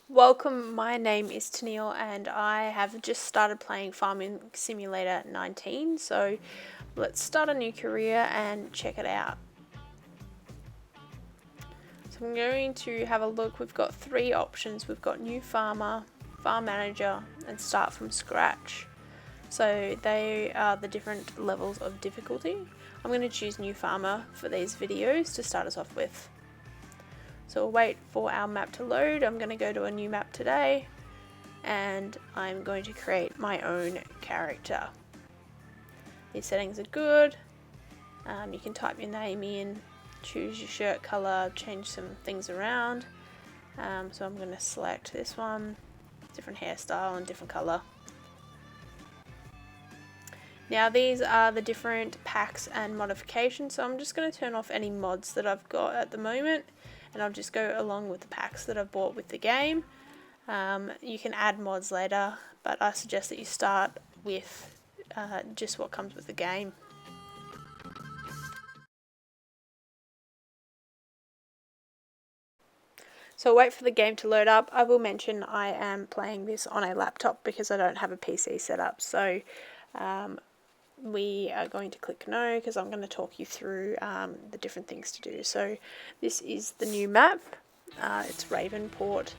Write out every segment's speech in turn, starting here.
Welcome, my name is Tennille and I have just started playing Farming Simulator 19, so let's start a new career and check it out. So I'm going to have a look. We've got three options. We've got new farmer, farm manager and start from scratch. So they are the different levels of difficulty. I'm going to choose new farmer for these videos to start us off with. So we'll wait for our map to load. I'm going to go to a new map today and I'm going to create my own character. These settings are good. You can type your name in, choose your shirt color, change some things around. So I'm going to select this one, different hairstyle and different color. Now these are the different packs and modifications, so I'm just going to turn off any mods that I've got at the moment and I'll just go along with the packs that I've bought with the game. You can add mods later, but I suggest that you start with just what comes with the game. So wait for the game to load up. I will mention I am playing this on a laptop because I don't have a PC set up. So we are going to click no because I'm going to talk you through the different things to do. So this is the new map. It's Ravenport.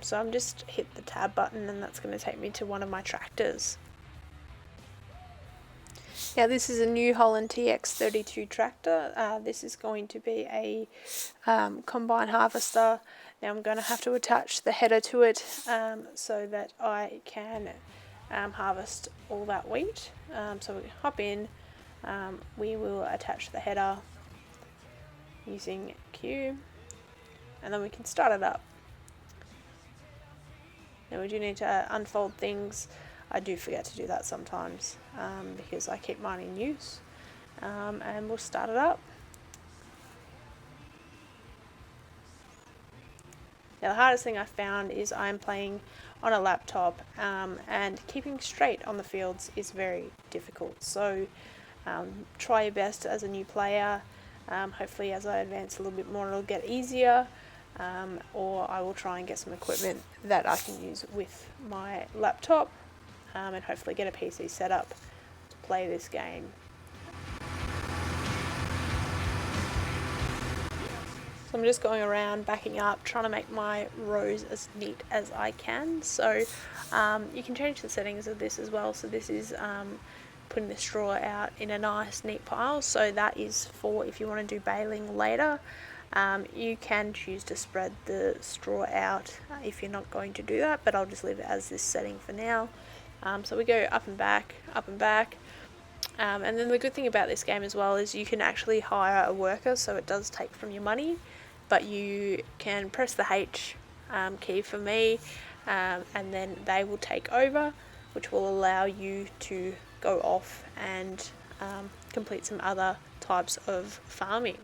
So I'm just hit the tab button and that's going to take me to one of my tractors. Now this is a New Holland TX32 tractor. This is going to be a combine harvester. Now I'm going to have to attach the header to it so that I can harvest all that wheat. So we hop in, we will attach the header using Q and then we can start it up. Now we do need to unfold things. I do forget to do that sometimes because I keep mine in use, and we'll start it up. Now the hardest thing I found is I'm playing on a laptop and keeping straight on the fields is very difficult, so try your best as a new player. Hopefully as I advance a little bit more it'll get easier, or I will try and get some equipment that I can use with my laptop and hopefully get a PC set up to play this game. So I'm just going around, backing up, trying to make my rows as neat as I can. So you can change the settings of this as well. So this is putting the straw out in a nice neat pile. So that is for if you want to do baling later. You can choose to spread the straw out if you're not going to do that, but I'll just leave it as this setting for now. So we go up and back, and then the good thing about this game as well is you can actually hire a worker, so it does take from your money, but you can press the H key for me, and then they will take over, which will allow you to go off and complete some other types of farming.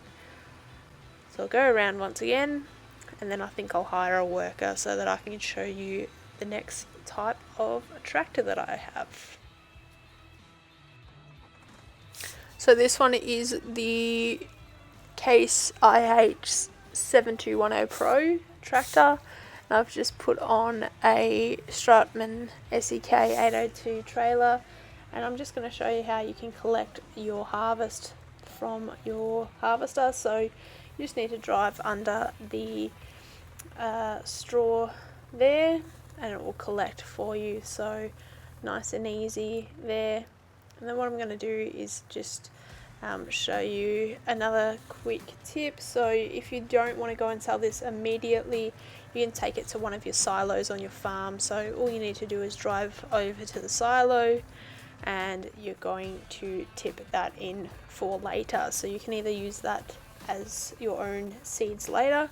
So I'll go around once again, and then I think I'll hire a worker so that I can show you the next type of tractor that I have. So this one is the Case IH 7210 Pro tractor, and I've just put on a Stratman SEK 802 trailer, and I'm just going to show you how you can collect your harvest from your harvester. So you just need to drive under the straw there and it will collect for you, so nice and easy there. And then what I'm going to do is just show you another quick tip. So if you don't want to go and sell this immediately, you can take it to one of your silos on your farm. So all you need to do is drive over to the silo and you're going to tip that in for later. So you can either use that as your own seeds later,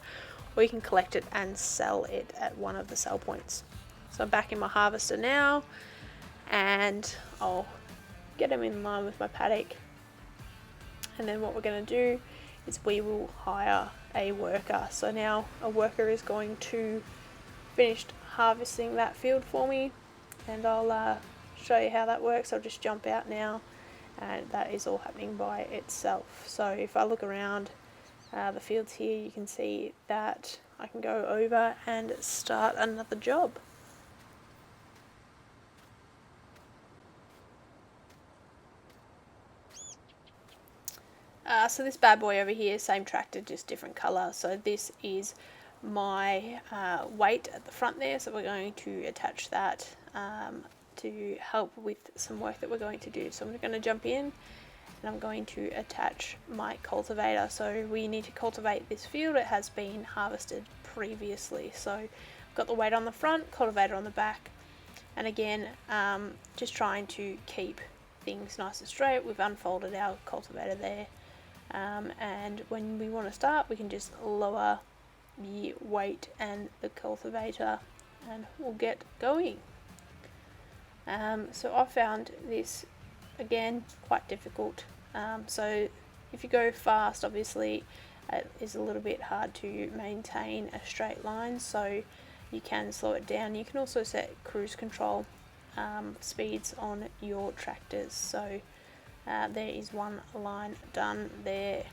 or you can collect it and sell it at one of the sell points. So I'm back in my harvester now and I'll get them in line with my paddock, and then what we're going to do is we will hire a worker. So now a worker is going to finish harvesting that field for me, and I'll show you how that works. I'll just jump out now and that is all happening by itself. So if I look around the fields here, you can see that I can go over and start another job. So this bad boy over here, same tractor, just different colour. So this is my weight at the front there, so we're going to attach that to help with some work that we're going to do. So I'm going to jump in and I'm going to attach my cultivator. So we need to cultivate this field. It has been harvested previously. So I've got the weight on the front, cultivator on the back, and again just trying to keep things nice and straight. We've unfolded our cultivator there. And when we want to start, we can just lower the weight and the cultivator and we'll get going. So I found this again quite difficult. So if you go fast, obviously it is a little bit hard to maintain a straight line, so you can slow it down. You can also set cruise control speeds on your tractors. So there is one line done there.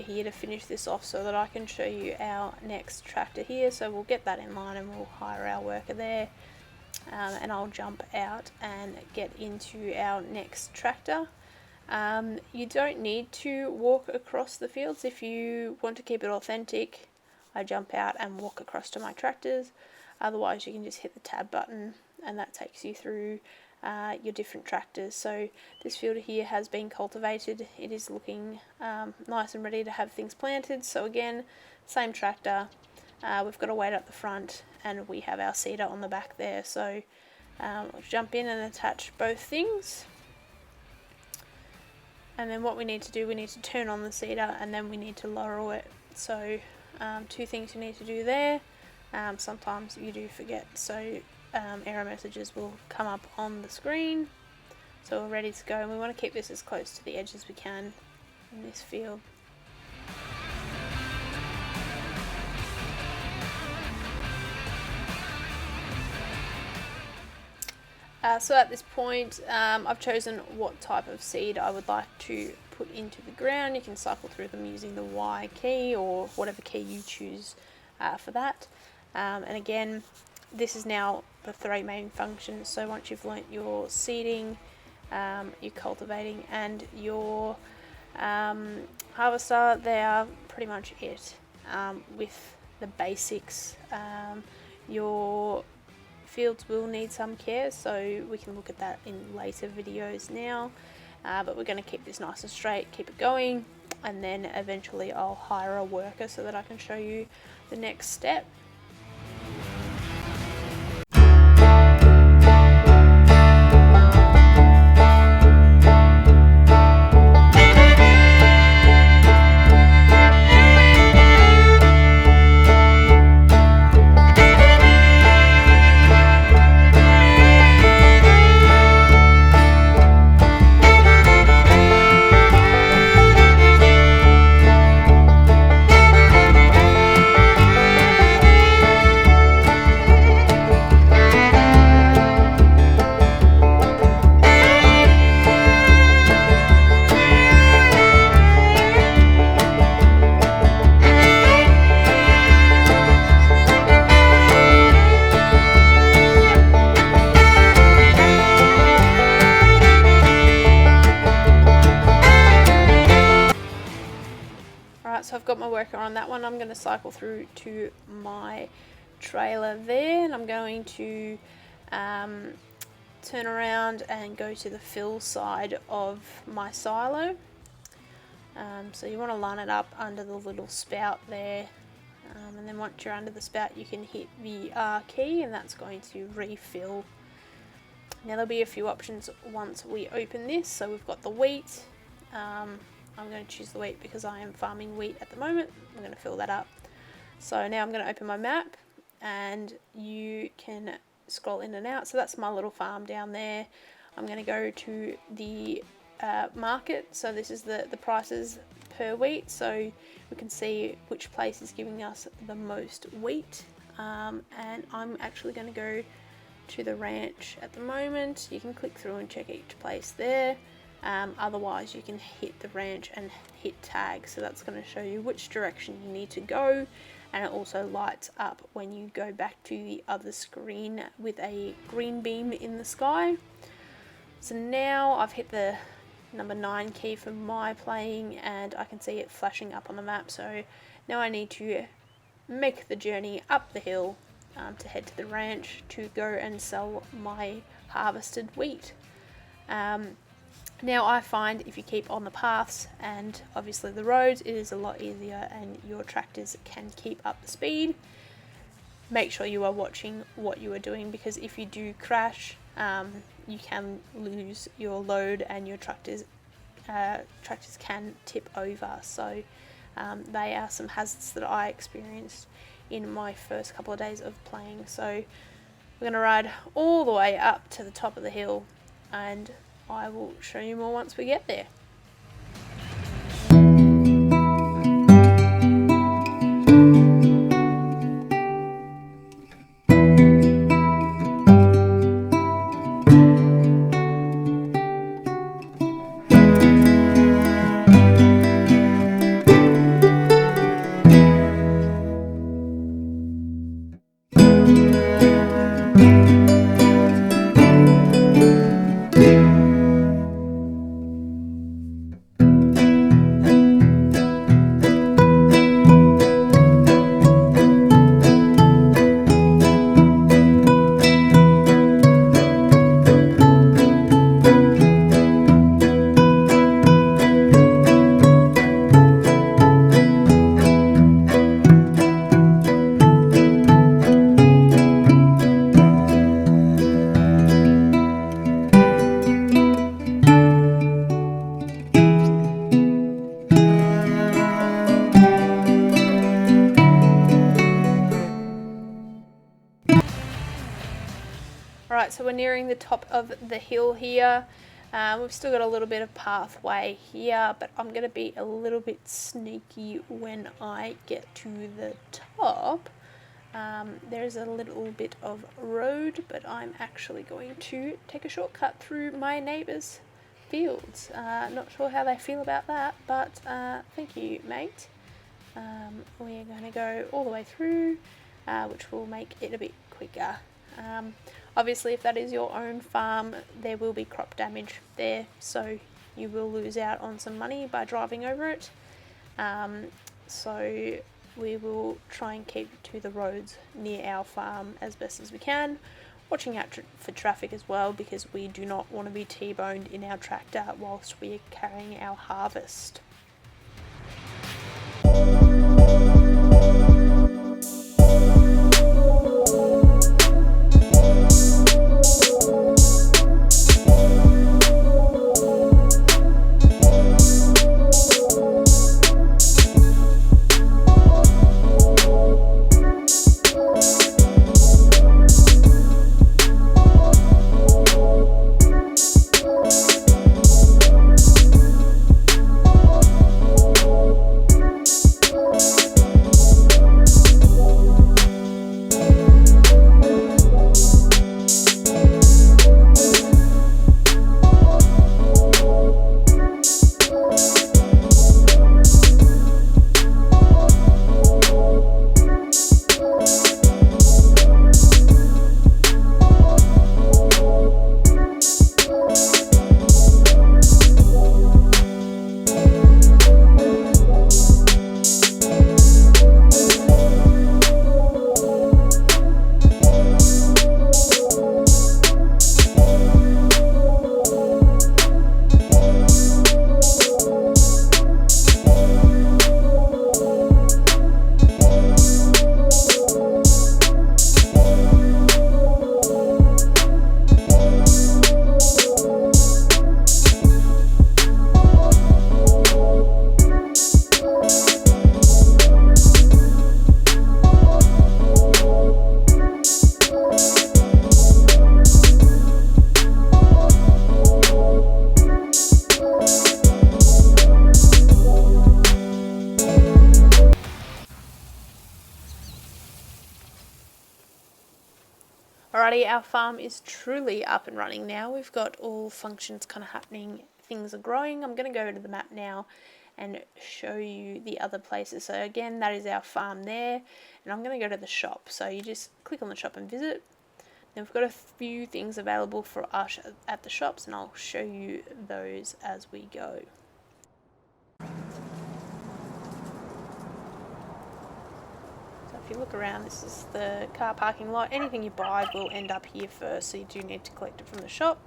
Here to finish this off so that I can show you our next tractor here. So we'll get that in line and we'll hire our worker there, and I'll jump out and get into our next tractor. You don't need to walk across the fields. If you want to keep it authentic, I jump out and walk across to my tractors. Otherwise you can just hit the tab button and that takes you through your different tractors. So this field here has been cultivated. It is looking nice and ready to have things planted. So again, same tractor. We've got a weight up the front and we have our seeder on the back there. So I'll jump in and attach both things. And then what we need to do, we need to turn on the seeder and then we need to lower it. So two things you need to do there. Sometimes you do forget, so error messages will come up on the screen. So we're ready to go, and we want to keep this as close to the edge as we can in this field. So at this point I've chosen what type of seed I would like to put into the ground. You can cycle through them using the Y key or whatever key you choose for that. And again, this is now the three main functions. So once you've learnt your seeding, your cultivating and your harvester, they are pretty much it with the basics. Your fields will need some care, so we can look at that in later videos now, but we're going to keep this nice and straight, keep it going, and then eventually I'll hire a worker so that I can show you the next step. So I've got my worker on that one. I'm going to cycle through to my trailer there, and I'm going to turn around and go to the fill side of my silo. So you want to line it up under the little spout there, and then once you're under the spout you can hit the R key and that's going to refill. Now there'll be a few options once we open this. So we've got the wheat, I'm going to choose the wheat because I am farming wheat at the moment. I'm going to fill that up. So now I'm going to open my map, and you can scroll in and out. So that's my little farm down there. I'm going to go to the market. So this is the prices per wheat, so we can see which place is giving us the most wheat. And I'm actually going to go to the ranch at the moment. You can click through and check each place there. Otherwise you can hit the ranch and hit tag, so that's going to show you which direction you need to go, and it also lights up when you go back to the other screen with a green beam in the sky. So now I've hit the number 9 key for my playing, and I can see it flashing up on the map. So now I need to make the journey up the hill to head to the ranch to go and sell my harvested wheat. Now I find if you keep on the paths and obviously the roads, it is a lot easier and your tractors can keep up the speed. Make sure you are watching what you are doing, because if you do crash, you can lose your load and your tractors can tip over. So they are some hazards that I experienced in my first couple of days of playing. So we're going to ride all the way up to the top of the hill, and I will show you more once we get there. Alright, so we're nearing the top of the hill here. We've still got a little bit of pathway here, but I'm going to be a little bit sneaky when I get to the top. There's a little bit of road, but I'm actually going to take a shortcut through my neighbour's fields. Not sure how they feel about that, but thank you, mate. We're going to go all the way through, which will make it a bit quicker. Obviously, if that is your own farm, there will be crop damage there, so you will lose out on some money by driving over it. So we will try and keep to the roads near our farm as best as we can, watching out for traffic as well, because we do not want to be T-boned in our tractor whilst we are carrying our harvest. Alrighty, our farm is truly up and running now. We've got all functions kind of happening. Things are growing. I'm going to go to the map now and show you the other places. So again, that is our farm there, and I'm going to go to the shop. So you just click on the shop and visit. Now we've got a few things available for us at the shops, and I'll show you those as we go. If you look around, this is the car parking lot. Anything you buy will end up here first, so you do need to collect it from the shop.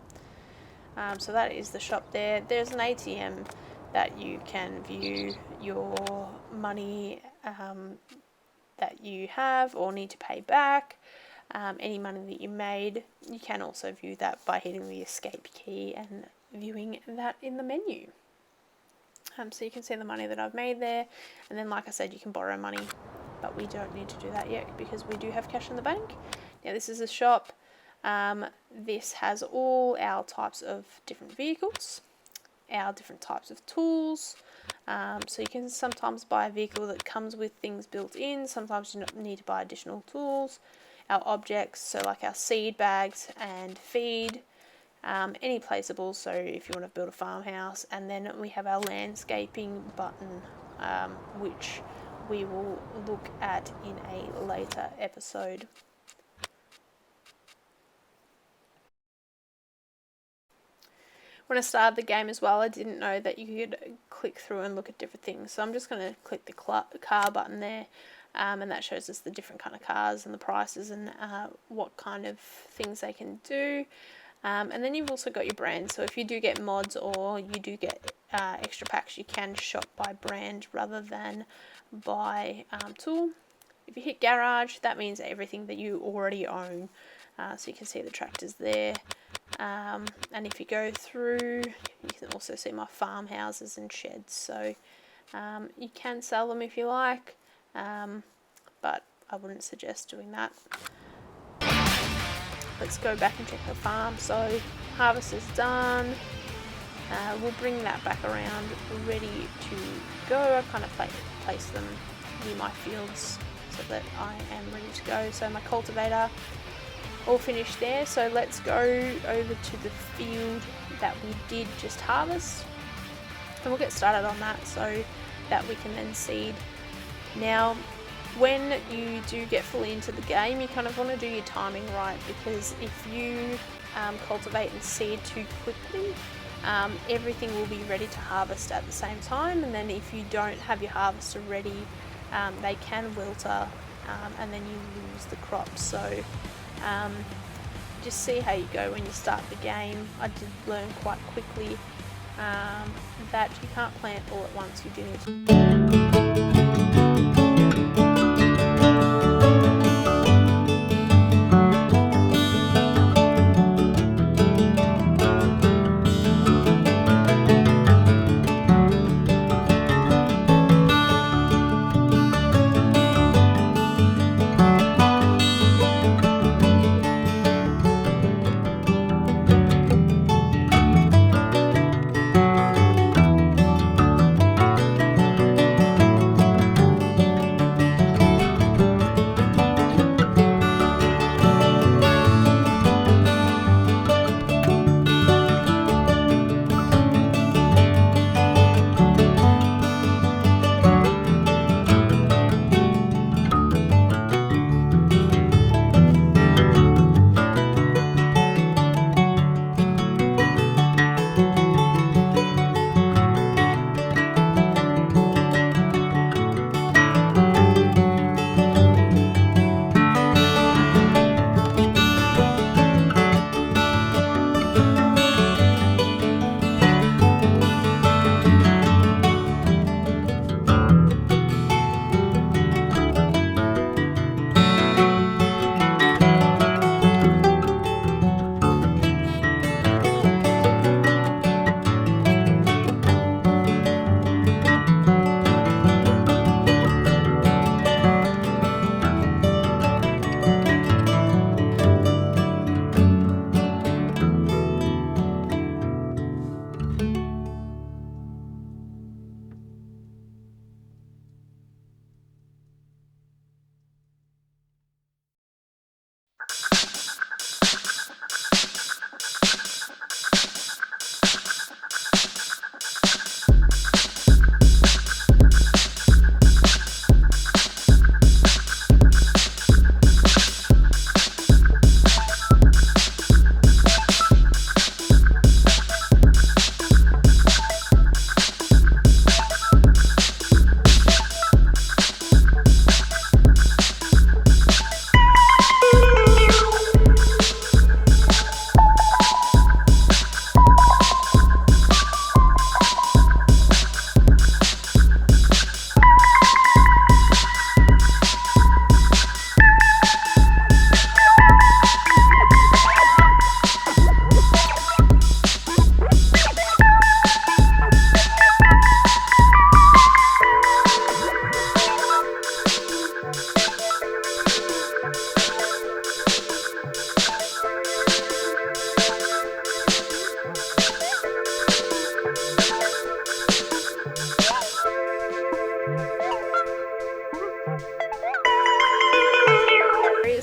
So that is the shop there. There's an ATM that you can view your money that you have or need to pay back. Any money that you made. You can also view that by hitting the escape key and viewing that in the menu. So you can see the money that I've made there, and then like I said, you can borrow money, but we don't need to do that yet because we do have cash in the bank. Now this is a shop. This has all our types of different vehicles, our different types of tools. So you can sometimes buy a vehicle that comes with things built in. Sometimes you need to buy additional tools. Our objects, so like our seed bags and feed, any placeables, so if you want to build a farmhouse. And then we have our landscaping button, which we will look at in a later episode. When I started the game as well, I didn't know that you could click through and look at different things. So I'm just going to click the car button there, and that shows us the different kind of cars and the prices and what kind of things they can do. And then you've also got your brand. So if you do get mods or you do get extra packs, you can shop by brand rather than by tool. If you hit garage, that means everything that you already own. So you can see the tractors there. And if you go through, you can also see my farmhouses and sheds. So you can sell them if you like, but I wouldn't suggest doing that. Let's go back and check the farm. So harvest is done. We'll bring that back around ready to go. I've kind of placed them near my fields so that I am ready to go. So my cultivator all finished there. So let's go over to the field that we did just harvest, and we'll get started on that so that we can then seed. Now when you do get fully into the game, you kind of want to do your timing right, because if you cultivate and seed too quickly, everything will be ready to harvest at the same time, and then if you don't have your harvester ready, they can wilter, and then you lose the crop. So just see how you go when you start the game. I did learn quite quickly that you can't plant all at once. You do need to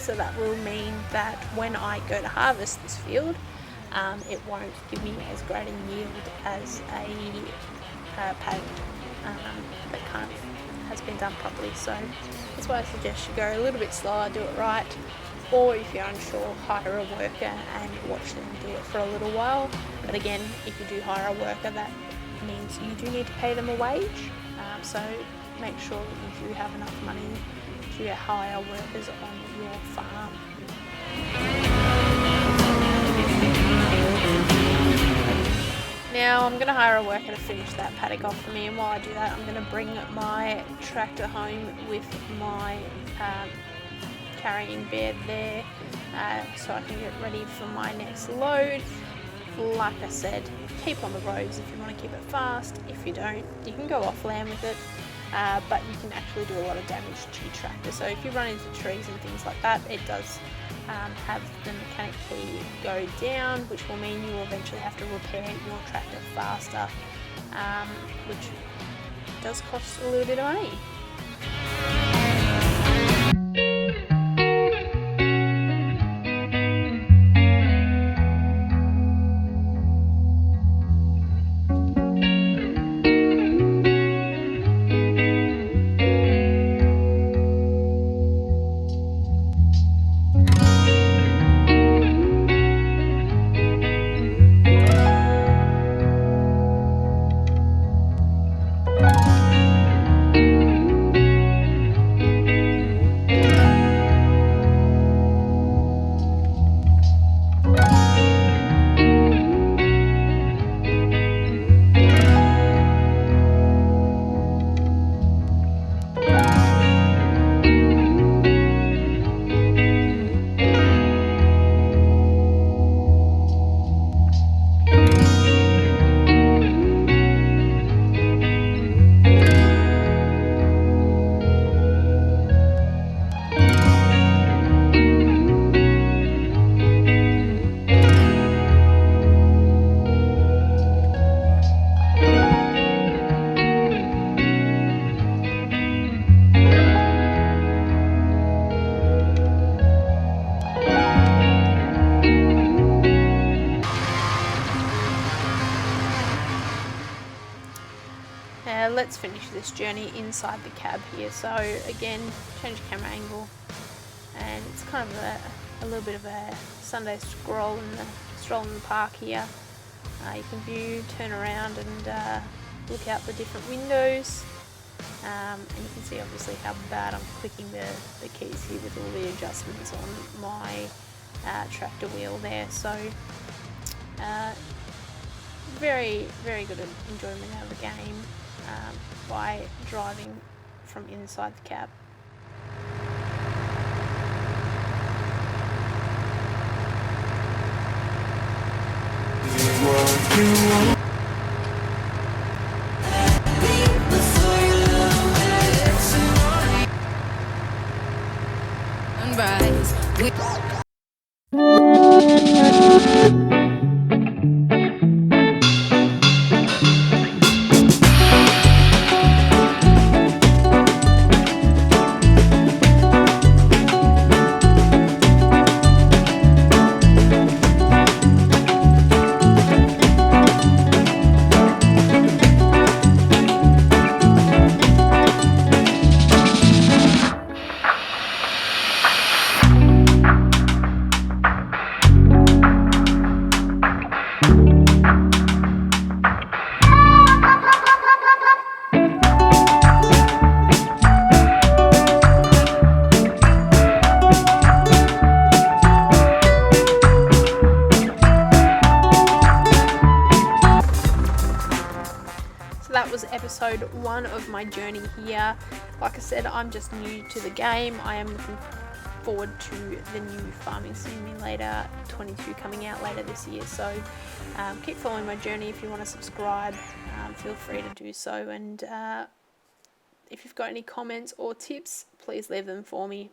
so that will mean that when I go to harvest this field, it won't give me as great a yield as a paddock that kind of has been done properly. So that's why I suggest you go a little bit slower, do it right, or if you're unsure, hire a worker and watch them do it for a little while. But again, if you do hire a worker, that means you do need to pay them a wage, so make sure that you do have enough money to hire workers on your farm. Now I'm going to hire a worker to finish that paddock off for me, and while I do that, I'm going to bring my tractor home with my carrying bed there, so I can get ready for my next load. Like I said, keep on the roads if you want to keep it fast. If you don't, you can go off land with it, but you can actually do a lot of damage to your tractor. So if you run into trees and things like that, it does have the mechanic key go down, which will mean you will eventually have to repair your tractor faster, which does cost a little bit of money. Let's finish this journey inside the cab here. So again, change camera angle, and it's kind of a little bit of a Sunday stroll in the park here. You can view, turn around, and look out the different windows, and you can see obviously how bad I'm clicking the keys here with all the adjustments on my tractor wheel there. So very, very good enjoyment out of the game by driving from inside the cab. That was episode 1 of my journey here. Like I said, I'm just new to the game. I am looking forward to the new Farming Simulator 22 coming out later this year. So keep following my journey. If you want to subscribe, feel free to do so. And if you've got any comments or tips, please leave them for me.